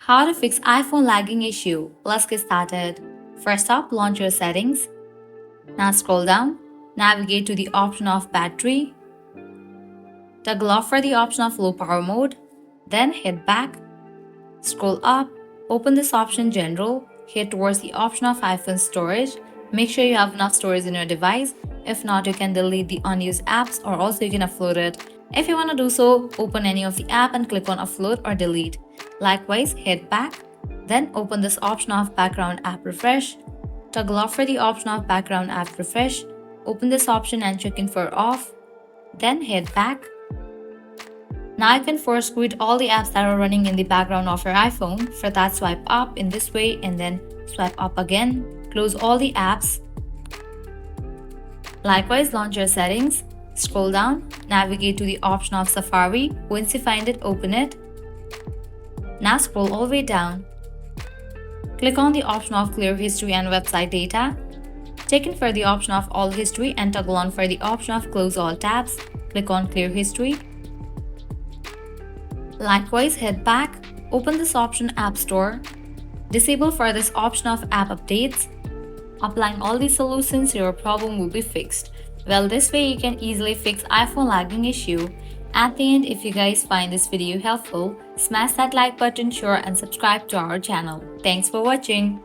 How to fix iPhone lagging issue. Let's get started. First up, launch your settings. Now scroll down, navigate to the option of battery, toggle off for the option of low power mode, then hit back, scroll up, open this option general, hit towards the option of iPhone storage. Make sure you have enough storage in your device. If not, you can delete the unused apps or also you can upload it. If you want to do so, open any of the app and click on upload or delete. Likewise, hit back, then open this option of background app refresh, toggle off for the option of background app refresh, open this option and check in for off, then hit back. Now you can force quit all the apps that are running in the background of your iPhone. For that, swipe up in this way and then swipe up again, close all the apps. Likewise, launch your settings, scroll down, navigate to the option of Safari. Once you find it, open it. Now scroll all the way down. Click on the option of clear history and website data. Check in for the option of all history and toggle on for the option of close all tabs. Click on clear history. Likewise, head back, open this option App Store. Disable for this option of app updates. Applying all these solutions, your problem will be fixed. Well, this way you can easily fix iPhone lagging issue. At the end, if you guys find this video helpful, smash that like button, share and subscribe to our channel. Thanks for watching.